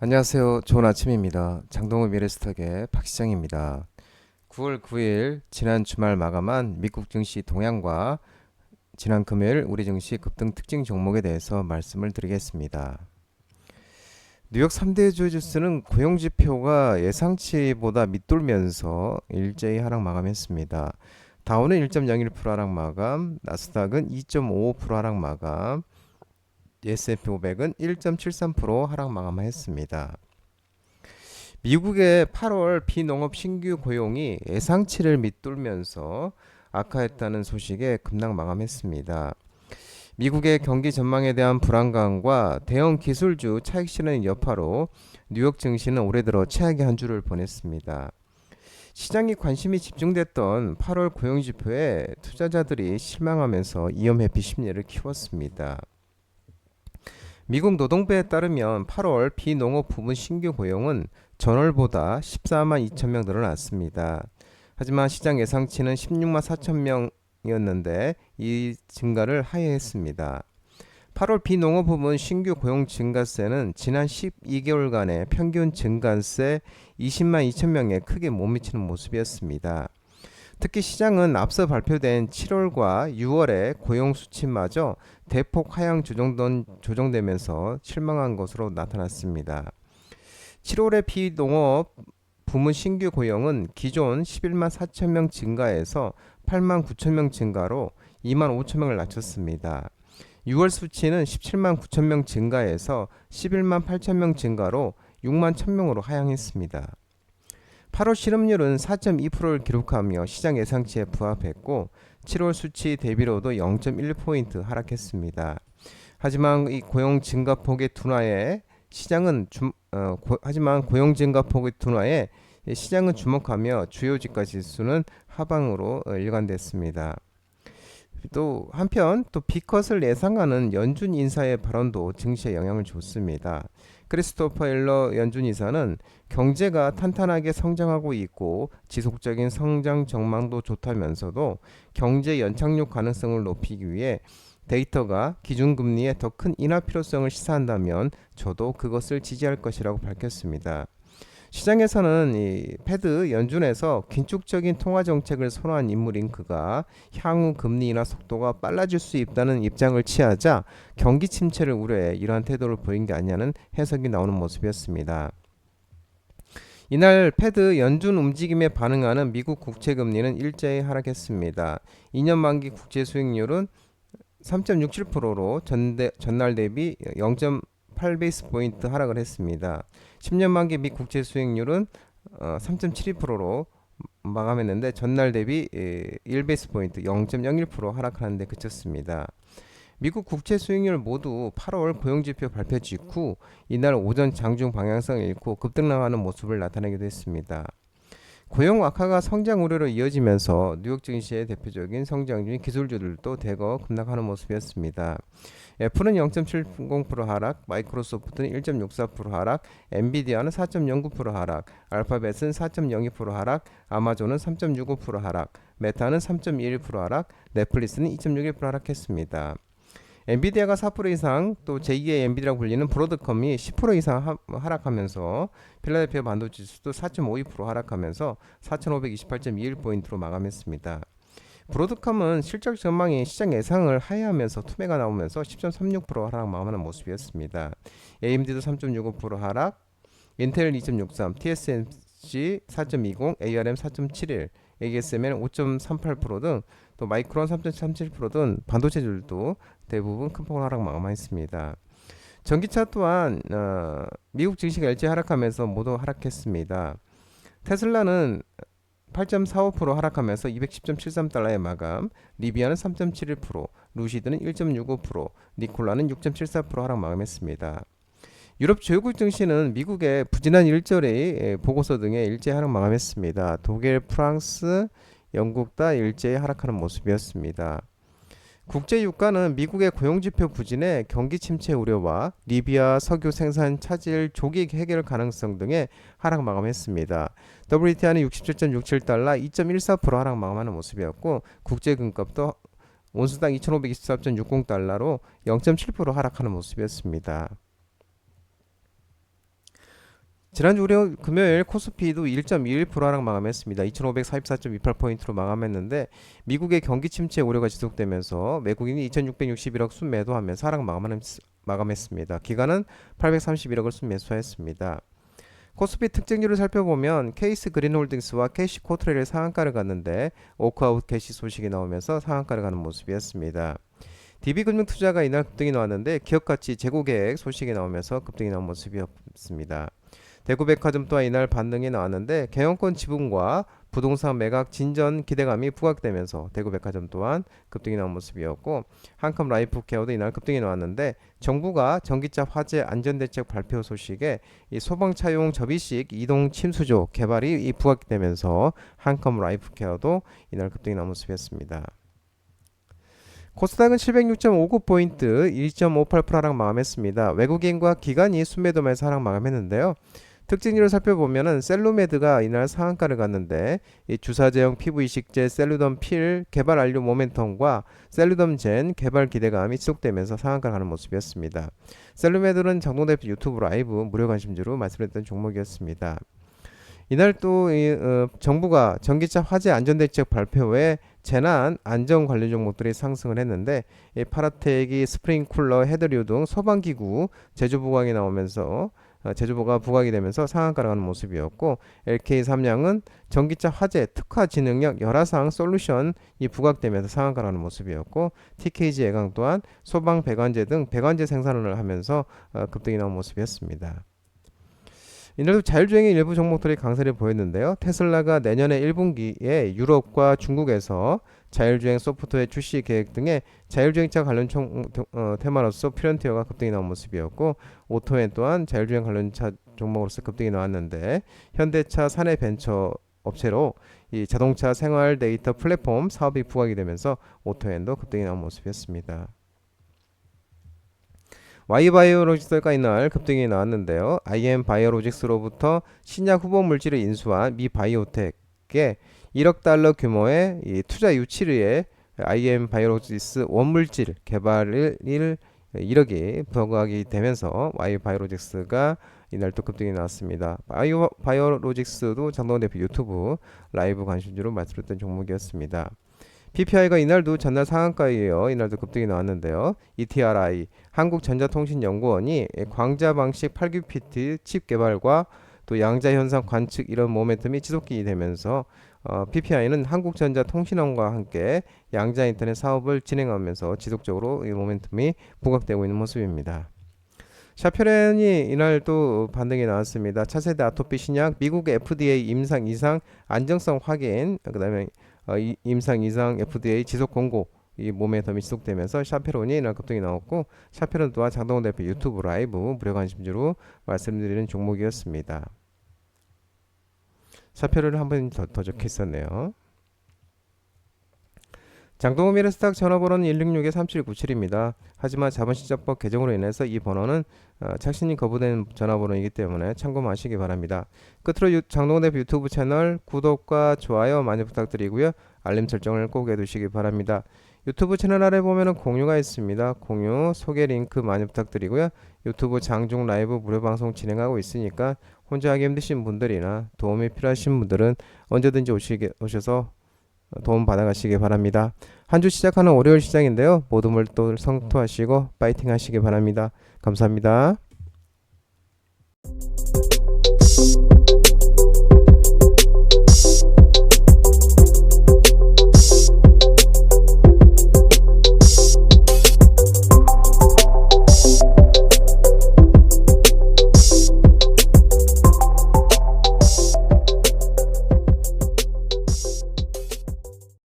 안녕하세요. 좋은 아침입니다. 장동우 미래스탁의 박시장입니다. 9월 9일 지난 주말 마감한 미국 증시 동향과 지난 금요일 우리 증시 급등 특징 종목에 대해서 말씀을 드리겠습니다. 뉴욕 3대 주지수는 고용 지표가 예상치보다 밑돌면서 일제히 하락 마감했습니다. 다우는 1.01% 하락 마감, 나스닥은 2.55% 하락 마감, S&P 500은 1.73% 하락 마감했습니다. 미국의 8월 비농업 신규 고용이 예상치를 밑돌면서 악화했다는 소식에 급락 마감했습니다. 미국의 경기 전망에 대한 불안감과 대형 기술주 차익 실현의 여파로 뉴욕 증시는 올해 들어 최악의 한 주를 보냈습니다. 시장이 관심이 집중됐던 8월 고용 지표에 투자자들이 실망하면서 위험 회피 심리를 키웠습니다. 미국 노동부에 따르면 8월 비농업 부분 신규 고용은 전월보다 14만 2천 명 늘어났습니다. 하지만 시장 예상치는 16만 4천 명이었는데 이 증가를 하회했습니다. 8월 비농업 부분 신규 고용 증가세는 지난 12개월간의 평균 증가세 20만 2천 명에 크게 못 미치는 모습이었습니다. 특히 시장은 앞서 발표된 7월과 6월의 고용 수치마저 대폭 하향 조정되면서 실망한 것으로 나타났습니다. 7월의 비농업 부문 신규 고용은 기존 11만 4천 명 증가에서 8만 9천 명 증가로 2만 5천 명을 낮췄습니다. 6월 수치는 17만 9천 명 증가에서 11만 8천 명 증가로 6만 1천 명으로 하향했습니다. 8월 실업률은 4.2%를 기록하며 시장 예상치에 부합했고 7월 수치 대비로도 0.1포인트 하락했습니다. 하지만 이 고용 증가폭의 둔화에 고용 증가폭의 둔화에 시장은 주목하며 주요 지가 지수는 하방으로 일관됐습니다. 또 한편 또 B컷을 예상하는 연준 인사의 발언도 증시에 영향을 줬습니다. 크리스토퍼 일러 연준 이사는 경제가 탄탄하게 성장하고 있고 지속적인 성장 전망도 좋다면서도 경제 연착륙 가능성을 높이기 위해 데이터가 기준금리의 더 큰 인하 필요성을 시사한다면 저도 그것을 지지할 것이라고 밝혔습니다. 시장에서는 이 패드 연준에서 긴축적인 통화 정책을 선호한 인물인 그가 향후 금리 인하 속도가 빨라질 수 있다는 입장을 취하자 경기 침체를 우려해 이러한 태도를 보인 게 아니냐는 해석이 나오는 모습이었습니다. 이날 패드 연준 움직임에 반응하는 미국 국채 금리는 일제히 하락했습니다. 2년 만기 국채 수익률은 3.67%로 전날 대비 0.8베이스 포인트 하락을 했습니다. 10년 만기 미 국채 수익률은 3.72%로 마감했는데 전날 대비 1베이스 포인트 0.01% 하락하는 데 그쳤습니다. 미국 국채 수익률 모두 8월 고용지표 발표 직후 이날 오전 장중 방향성을 잃고 급등나가는 모습을 나타내기도 했습니다. 고용 악화가 성장 우려로 이어지면서 뉴욕 증시의 대표적인 성장주인 기술주들도 대거 급락하는 모습이었습니다. 애플은 0.70% 하락, 마이크로소프트는 1.64% 하락, 엔비디아는 4.09% 하락, 알파벳은 4.02% 하락, 아마존은 3.65% 하락, 메타는 3.21% 하락, 넷플릭스는 2.61% 하락했습니다. 엔비디아가 4% 이상 또 제2의 엔비디아라고 불리는 브로드컴이 10% 이상 하락하면서 필라델피아 반도체 지수도 4.52% 하락하면서 4,528.21포인트로 마감했습니다. 브로드컴은 실적 전망이 시장 예상을 하회하면서 투매가 나오면서 10.36% 하락 마감하는 모습이었습니다. AMD도 3.65% 하락, 인텔 2.63, TSMC 4.20, ARM 4.71, ASML 5.38% 등 또 마이크론 3.37% 등 반도체들도 대부분 큰 폭으로 하락 마감했습니다. 전기차 또한 미국 증시가 일제 하락하면서 모두 하락했습니다. 테슬라는 8.45% 하락하면서 210.73달러의 마감, 리비아는 3.71%, 루시드는 1.65%, 니콜라는 6.74% 하락 마감했습니다. 유럽 주요국 증시는 미국의 부진한 일절의 보고서 등의 일제히 하락 마감했습니다. 독일, 프랑스, 영국 다 일제히 하락하는 모습이었습니다. 국제 유가는 미국의 고용지표 부진에 경기 침체 우려와 리비아 석유 생산 차질 조기 해결 가능성 등의 하락 마감했습니다. WTI는 67.67달러 2.14% 하락 마감하는 모습이었고 국제금값도 온수당 2,524.60달러로 0.7% 하락하는 모습이었습니다. 지난주 금요일 코스피도 1.21% 하락 마감했습니다. 2544.28포인트로 마감했는데 미국의 경기 침체 우려가 지속되면서 외국인이 2661억 순매도하면서 하락 마감했습니다. 기관은 831억을 순매수했습니다. 코스피 특징주를 살펴보면 케이스 그린홀딩스와 캐시 코트레일 상한가를 갔는데 워크아웃 캐시 소식이 나오면서 상한가를 가는 모습이었습니다. DB금융투자가 이날 급등이 나왔는데 기업가치 재고계획 소식이 나오면서 급등이 나온 모습이었습니다. 대구백화점 또한 이날 반등이 나왔는데 경영권 지분과 부동산 매각 진전 기대감이 부각되면서 대구백화점 또한 급등이 나온 모습이었고 한컴라이프케어도 이날 급등이 나왔는데 정부가 전기차 화재 안전대책 발표 소식에 이 소방차용 접이식 이동 침수조 개발이 부각되면서 한컴라이프케어도 이날 급등이 나온 모습이었습니다. 코스닥은 706.59포인트 1.58% 하락 마감했습니다. 외국인과 기관이 순매도매서 하락 마감했는데요. 특징으로 살펴보면은 셀루메드가 이날 상한가를 갔는데 이 주사제형 피부 이식제 셀루덤 필 개발 완료 모멘텀과 셀루덤 젠 개발 기대감이 지속되면서 상한가를 가는 모습이었습니다. 셀루메드는 장동대표 유튜브 라이브 무료 관심주로 말씀드렸던 종목이었습니다. 이날 또 정부가 전기차 화재 안전대책 발표에 재난 안전 관련 종목들이 상승을 했는데 이 파라텍이 스프링쿨러 헤드류 등 소방기구 제조 부각이 나오면서 제조보가 부각이 되면서 상한가를 가는 모습이었고 LK삼양은 전기차 화재 특화 지능력 열화상 솔루션이 부각되면서 상한가를 가는 모습이었고 TKG 애강 또한 소방 배관제 등 배관제 생산을 하면서 급등이 나온 모습이었습니다. 이날도 자율주행의 일부 종목들이 강세를 보였는데요. 테슬라가 내년에 1분기에 유럽과 중국에서 자율주행 소프트웨어 출시 계획 등의 자율주행차 관련 테마로서 퓨런티어가 급등이 나온 모습이었고 오토엔 또한 자율주행 관련차 종목으로서 급등이 나왔는데 현대차 사내벤처 업체로 이 자동차 생활 데이터 플랫폼 사업이 부각이 되면서 오토엔도 급등이 나온 모습이었습니다. Y바이오로직스가 이날 급등이 나왔는데요. IM바이오로직스로부터 신약 후보 물질을 인수한 미 바이오텍에 1억 달러 규모의 이 투자 유치를 IM바이오로직스 원물질 개발을 1억이 부각이 되면서 Y바이오로직스가 이날 또 급등이 나왔습니다. 바이오로직스도 장동원 대표 유튜브 라이브 관심주로 말씀드렸던 종목이었습니다. PPI가 이날도 전날 상한가에 이어 이날도 급등이 나왔는데요. ETRI 한국전자통신연구원이 광자 방식 8QPT 칩 개발과 또 양자 현상 관측 이런 모멘텀이 지속이 되면서 PPI는 한국전자통신원과 함께 양자 인터넷 사업을 진행하면서 지속적으로 이 모멘텀이 부각되고 있는 모습입니다. 샤페렌이 이날 또 반등이 나왔습니다. 차세대 아토피 신약 미국 FDA 임상 이상 안정성 확인 그다음에 임상 이상 FDA 지속 공고 이 모멘텀이 지속되면서 샤페론이 이날 급등이 나왔고 샤페론 또한 장동원 대표 유튜브 라이브 무료 관심주로 말씀드리는 종목이었습니다. 샤페론을 한 번 더 적혀 있었네요. 장동호 미래스탁 전화번호는 166-3797입니다. 하지만 자본시장법 개정으로 인해서 이 번호는 착신이 거부된 전화번호이기 때문에 참고하시기 바랍니다. 끝으로 장동호 대표 유튜브 채널 구독과 좋아요 많이 부탁드리고요. 알림 설정을 꼭 해두시기 바랍니다. 유튜브 채널 아래 보면은 공유가 있습니다. 공유, 소개 링크 많이 부탁드리고요. 유튜브 장중 라이브 무료 방송 진행하고 있으니까 혼자 하기 힘드신 분들이나 도움이 필요하신 분들은 언제든지 오셔서 도움 받아가시기 바랍니다. 한 주 시작하는 월요일 시장인데요. 모든 걸 또 성토하시고 파이팅 하시기 바랍니다. 감사합니다.